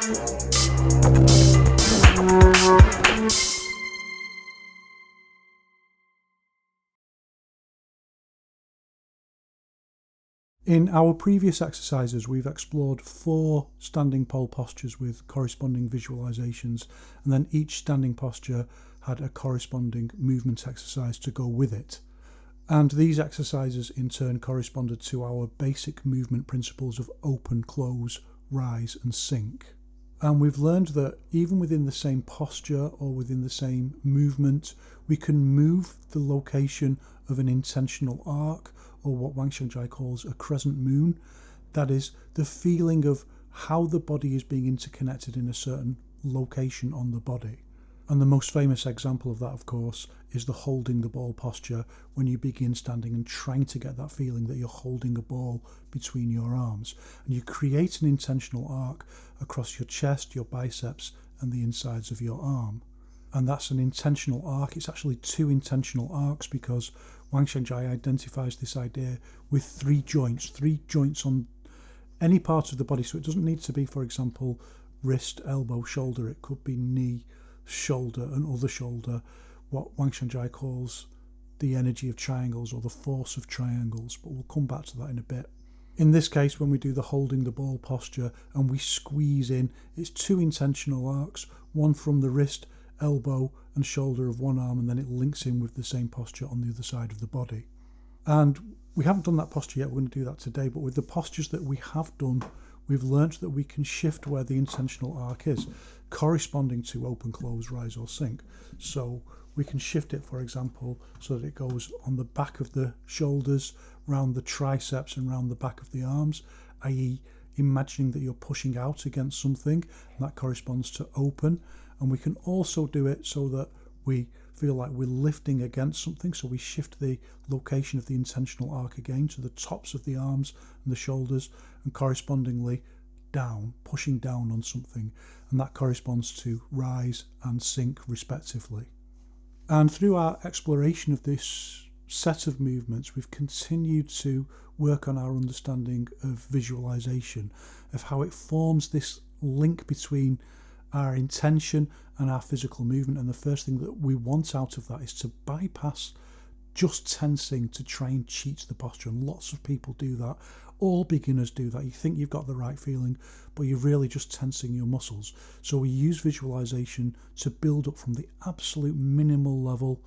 In our previous exercises, we've explored 4 standing pole postures with corresponding visualizations, and then each standing posture had a corresponding movement exercise to go with it. And these exercises in turn corresponded to our basic movement principles of open, close, rise and sink. And we've learned that even within the same posture or within the same movement, we can move the location of an intentional arc, or what Wang Xiangjia calls a crescent moon. That is the feeling of how the body is being interconnected in a certain location on the body. And the most famous example of that, of course, is the holding the ball posture, when you begin standing and trying to get that feeling that you're holding a ball between your arms. And you create an intentional arc across your chest, your biceps, and the insides of your arm. And that's an intentional arc. It's actually 2 intentional arcs, because Wang Xiangjia identifies this idea with 3 joints on any part of the body. So it doesn't need to be, for example, wrist, elbow, shoulder. It could be knee, shoulder and other shoulder, what Wang Xiangjia calls the energy of triangles or the force of triangles, but we'll come back to that in a bit. In this case, when we do the holding the ball posture and we squeeze in, it's 2 intentional arcs, one from the wrist, elbow and shoulder of one arm, and then it links in with the same posture on the other side of the body. And we haven't done that posture yet, we're going to do that today, but with the postures that we have done, we've learnt that we can shift where the intentional arc is, corresponding to open, close, rise or sink. So we can shift it, for example, so that it goes on the back of the shoulders, round the triceps and round the back of the arms, i.e. imagining that you're pushing out against something, and that corresponds to open. And we can also do it so that we feel like we're lifting against something, so we shift the location of the intentional arc again to the tops of the arms and the shoulders, and correspondingly down, pushing down on something, and that corresponds to rise and sink respectively. And through our exploration of this set of movements, we've continued to work on our understanding of visualization, of how it forms this link between our intention and our physical movement. And the first thing that we want out of that is to bypass just tensing to try and cheat the posture, and lots of people do that. All beginners do that. You think you've got the right feeling, but you're really just tensing your muscles. So we use visualization to build up from the absolute minimal level,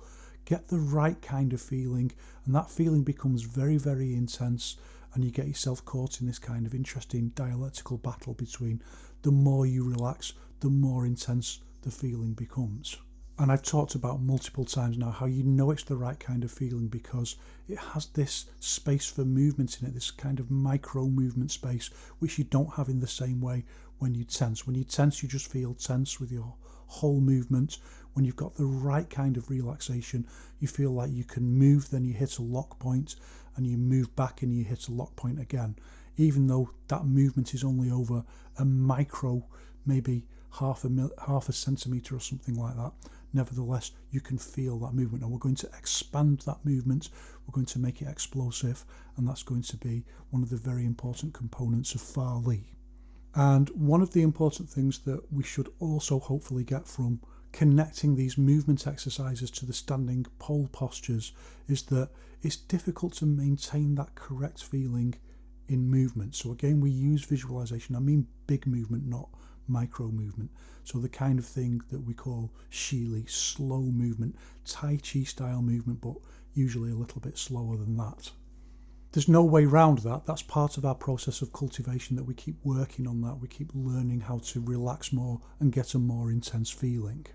get the right kind of feeling, and that feeling becomes very, very intense, and you get yourself caught in this kind of interesting dialectical battle between the more you relax, the more intense the feeling becomes. And I've talked about multiple times now how you know it's the right kind of feeling because it has this space for movement in it, this kind of micro movement space, which you don't have in the same way when you tense. When you tense, you just feel tense with your whole movement. When you've got the right kind of relaxation, you feel like you can move, then you hit a lock point, and you move back and you hit a lock point again. Even though that movement is only over a micro, maybe half a centimetre or something like that, nevertheless you can feel that movement. And we're going to expand that movement, we're going to make it explosive, and that's going to be one of the very important components of Fa Li. And one of the important things that we should also hopefully get from connecting these movement exercises to the standing pole postures is that it's difficult to maintain that correct feeling in movement. So again, we use visualization. I mean big movement, not micro movement. So the kind of thing that we call Shili, slow movement, Tai Chi style movement, but usually a little bit slower than that. There's no way around that. That's part of our process of cultivation, that we keep working on that. We keep learning how to relax more and get a more intense feeling.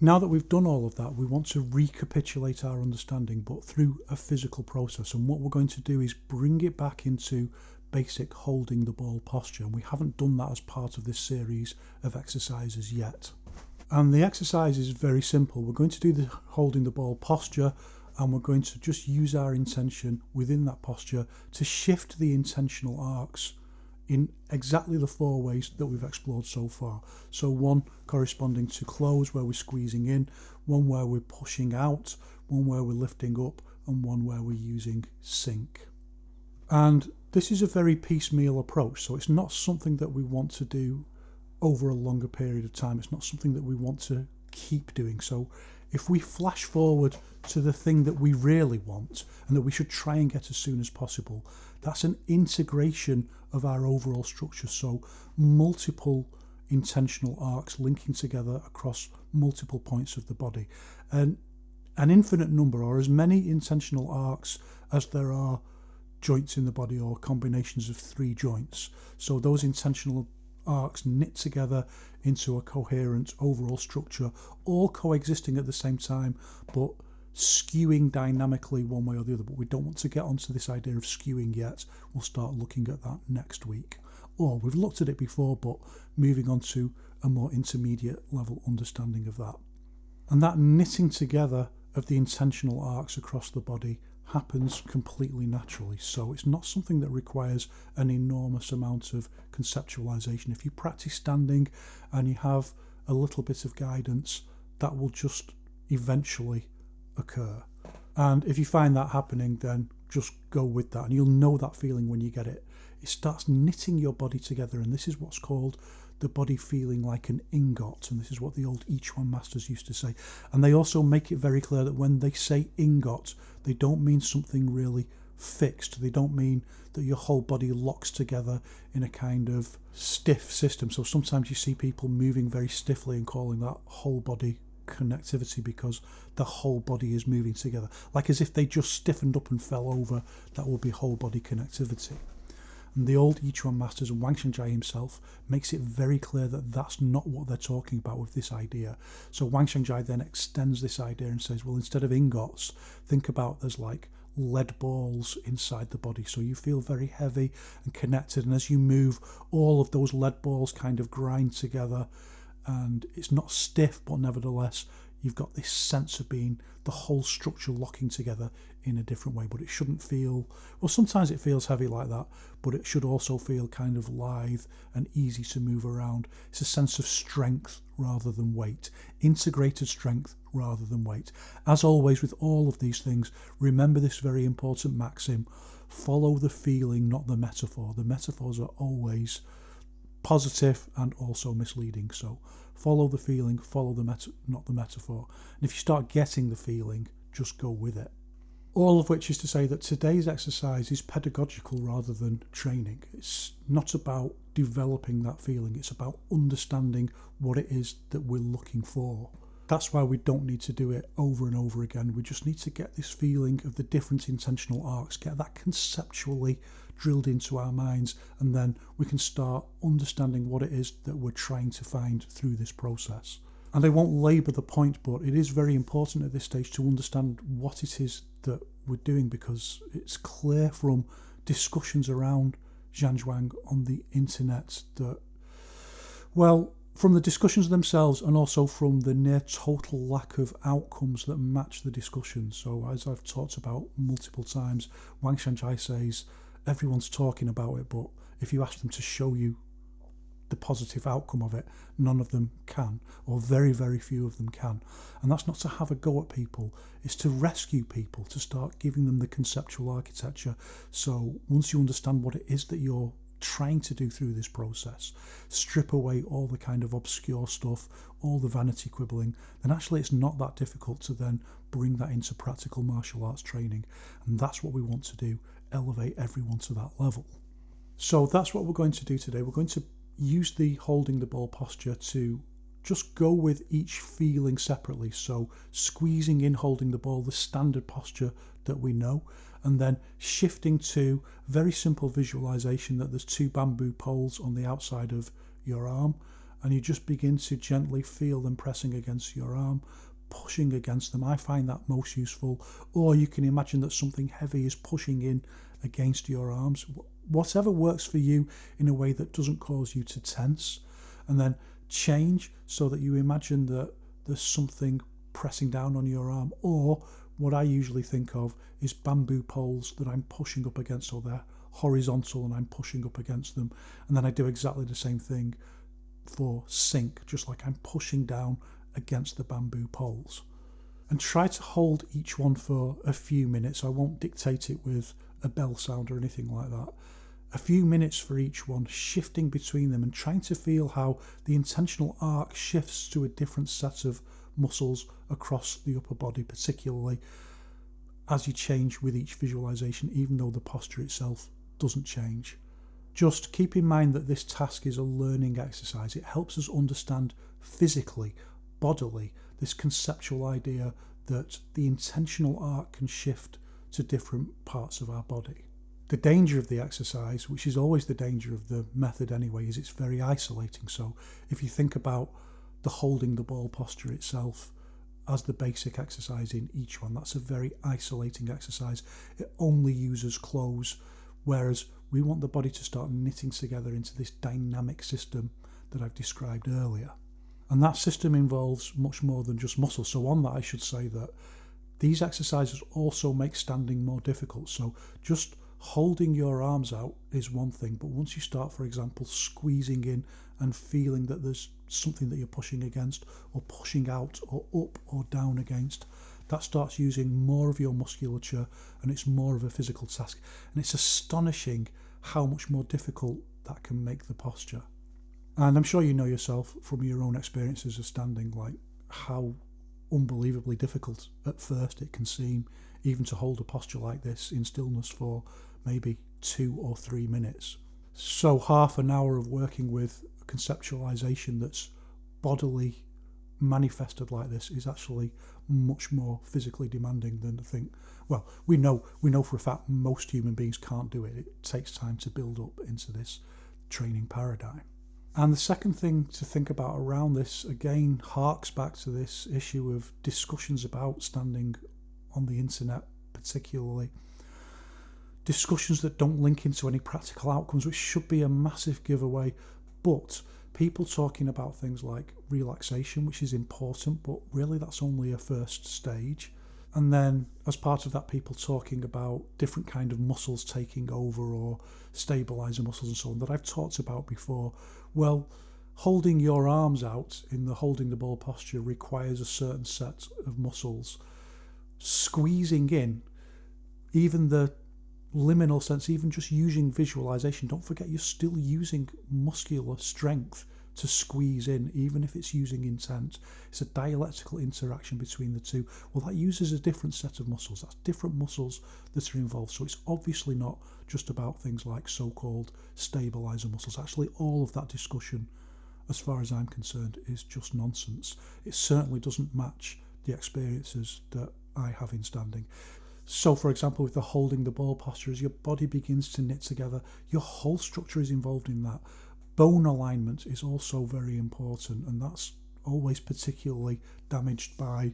Now that we've done all of that, we want to recapitulate our understanding, but through a physical process. And what we're going to do is bring it back into basic holding the ball posture. And we haven't done that as part of this series of exercises yet. And the exercise is very simple. We're going to do the holding the ball posture, and we're going to just use our intention within that posture to shift the intentional arcs in exactly the 4 ways that we've explored so far. So one corresponding to close, where we're squeezing in, one where we're pushing out, one where we're lifting up, and one where we're using sink. And this is a very piecemeal approach, so it's not something that we want to do over a longer period of time. It's not something that we want to keep doing. So if we flash forward to the thing that we really want and that we should try and get as soon as possible, that's an integration of our overall structure. So multiple intentional arcs linking together across multiple points of the body, and an infinite number, or as many intentional arcs as there are joints in the body, or combinations of 3 joints. So those intentional arcs knit together into a coherent overall structure, all coexisting at the same time but skewing dynamically one way or the other. But we don't want to get onto this idea of skewing yet. We'll start looking at that next week, or we've looked at it before, but moving on to a more intermediate level understanding of that. And that knitting together of the intentional arcs across the body happens completely naturally. So it's not something that requires an enormous amount of conceptualization. If you practice standing and you have a little bit of guidance, that will just eventually occur. And if you find that happening, then just go with that, and you'll know that feeling when you get it. It starts knitting your body together, and this is what's called the body feeling like an ingot, and this is what the old Yiquan masters used to say. And they also make it very clear that when they say ingot, they don't mean something really fixed. They don't mean that your whole body locks together in a kind of stiff system. So sometimes you see people moving very stiffly and calling that whole body connectivity, because the whole body is moving together, like as if they just stiffened up and fell over. That would be whole body connectivity. And the old Yiquan masters, and Wang Shangjai himself, makes it very clear that that's not what they're talking about with this idea. So Wang Shangjai then extends this idea and says, well, instead of ingots, think about there's like lead balls inside the body. So you feel very heavy and connected, and as you move, all of those lead balls kind of grind together, and it's not stiff, but nevertheless you've got this sense of being the whole structure locking together in a different way. But it shouldn't feel, well, sometimes it feels heavy like that, but it should also feel kind of lithe and easy to move around. It's a sense of strength rather than weight, integrated strength rather than weight. As always with all of these things, remember this very important maxim: follow the feeling, not the metaphor. The metaphors are always positive and also misleading. So follow the feeling, follow the not the metaphor. And if you start getting the feeling, just go with it. All of which is to say that today's exercise is pedagogical rather than training. It's not about developing that feeling, it's about understanding what it is that we're looking for. That's why we don't need to do it over and over again. We just need to get this feeling of the different intentional arcs, get that conceptually drilled into our minds, and then we can start understanding what it is that we're trying to find through this process. And I won't labour the point, but it is very important at this stage to understand what it is that we're doing, because it's clear from discussions around Zhanzhuang on the internet that, well, from the discussions themselves and also from the near total lack of outcomes that match the discussion. So as I've talked about multiple times, Wang Shangjai says everyone's talking about it, but if you ask them to show you the positive outcome of it, none of them can, or very, very few of them can. And that's not to have a go at people, it's to rescue people, to start giving them the conceptual architecture. So once you understand what it is that you're trying to do through this process, strip away all the kind of obscure stuff, all the vanity quibbling, then actually it's not that difficult to then bring that into practical martial arts training. And that's what we want to do, elevate everyone to that level. So that's what we're going to do today. We're going to use the holding the ball posture to just go with each feeling separately. So squeezing in, holding the ball, the standard posture that we know, and then shifting to very simple visualization that there's 2 bamboo poles on the outside of your arm, and you just begin to gently feel them pressing against your arm, pushing against them. I find that most useful. Or you can imagine that something heavy is pushing in against your arms. Whatever works for you in a way that doesn't cause you to tense. And then change so that you imagine that there's something pressing down on your arm. Or what I usually think of is bamboo poles that I'm pushing up against, so they're horizontal and I'm pushing up against them. And then I do exactly the same thing for sink, just like I'm pushing down against the bamboo poles. And try to hold each one for a few minutes. I won't dictate it with a bell sound or anything like that. A few minutes for each one, shifting between them and trying to feel how the intentional arc shifts to a different set of muscles across the upper body, particularly as you change with each visualization, even though the posture itself doesn't change. Just keep in mind that this task is a learning exercise. It helps us understand physically, bodily, this conceptual idea that the intentional arc can shift to different parts of our body. The danger of the exercise, which is always the danger of the method anyway, is it's very isolating. So if you think about the holding the ball posture itself as the basic exercise in each one, that's a very isolating exercise. It only uses clothes, whereas we want the body to start knitting together into this dynamic system that I've described earlier. And that system involves much more than just muscle. So on that, I should say that these exercises also make standing more difficult. So just holding your arms out is one thing, but once you start, for example, squeezing in and feeling that there's something that you're pushing against or pushing out or up or down against, that starts using more of your musculature and it's more of a physical task. And it's astonishing how much more difficult that can make the posture. And I'm sure you know yourself from your own experiences of standing, like how unbelievably difficult at first it can seem, even to hold a posture like this in stillness for maybe 2 or 3 minutes. So half an hour of working with conceptualization that's bodily manifested like this is actually much more physically demanding than I think. Well, we know for a fact most human beings can't do it. It takes time to build up into this training paradigm. And the second thing to think about around this, again, harks back to this issue of discussions about standing on the internet, particularly discussions that don't link into any practical outcomes, which should be a massive giveaway. But people talking about things like relaxation, which is important, but really that's only a first stage. And then as part of that, people talking about different kind of muscles taking over or stabilizer muscles and so on that I've talked about before. Well, holding your arms out in the holding the ball posture requires a certain set of muscles. Squeezing in, even the liminal sense, even just using visualization, don't forget you're still using muscular strength to squeeze in, even if it's using intent. It's a dialectical interaction between the two. Well, that uses a different set of muscles. That's different muscles that are involved. So it's obviously not just about things like so-called stabilizer muscles. Actually, all of that discussion, as far as I'm concerned, is just nonsense. It certainly doesn't match the experiences that I have in standing. So, for example, with the holding the ball posture, as your body begins to knit together, your whole structure is involved in that. Bone alignment is also very important, and that's always particularly damaged by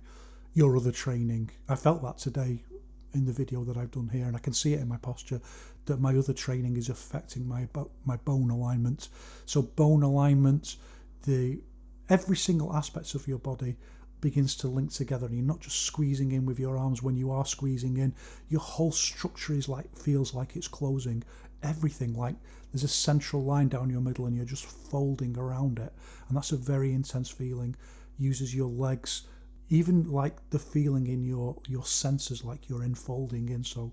your other training. I felt that today in the video that I've done here, and I can see it in my posture that my other training is affecting my bone alignment. So bone alignment, every single aspect of your body begins to link together, and you're not just squeezing in with your arms. When you are squeezing in, your whole structure feels like it's closing. Everything, like there's a central line down your middle and you're just folding around it, and that's a very intense feeling. Uses your legs, even like the feeling in your senses, like you're enfolding in. So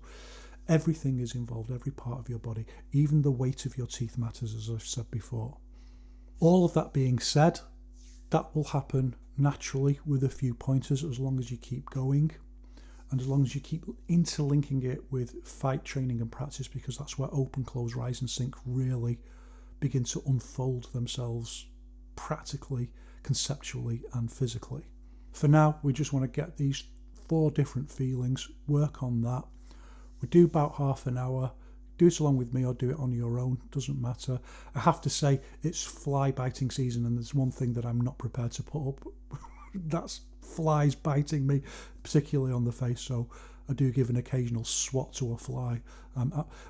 everything is involved, every part of your body, even the weight of your teeth matters, as I've said before. All of that being said, that will happen naturally with a few pointers, as long as you keep going and as long as you keep interlinking it with fight training and practice, because that's where open, close, rise and sink really begin to unfold themselves practically, conceptually and physically. For now, we just want to get these 4 different feelings, work on that. We do about half an hour. Do it along with me or do it on your own, doesn't matter. I have to say, it's fly biting season, and there's one thing that I'm not prepared to put up. That's flies biting me, particularly on the face, so I do give an occasional swat to a fly.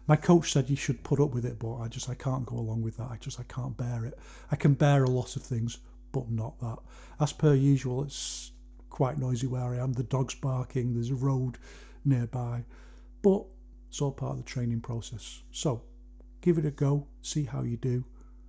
My coach said you should put up with it, but I can't go along with that. I can't bear it. I can bear a lot of things, but not that. As per usual, it's quite noisy where I am. The dog's barking, there's a road nearby, but it's all part of the training process. So give it a go, see how you do,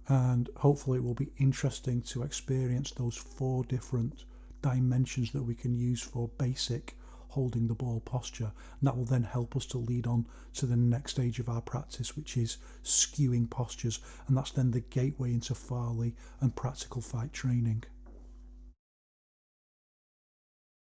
and hopefully it will be interesting to experience those 4 different dimensions that we can use for basic holding the ball posture, and that will then help us to lead on to the next stage of our practice, which is skewing postures, and that's then the gateway into Farley and practical fight training.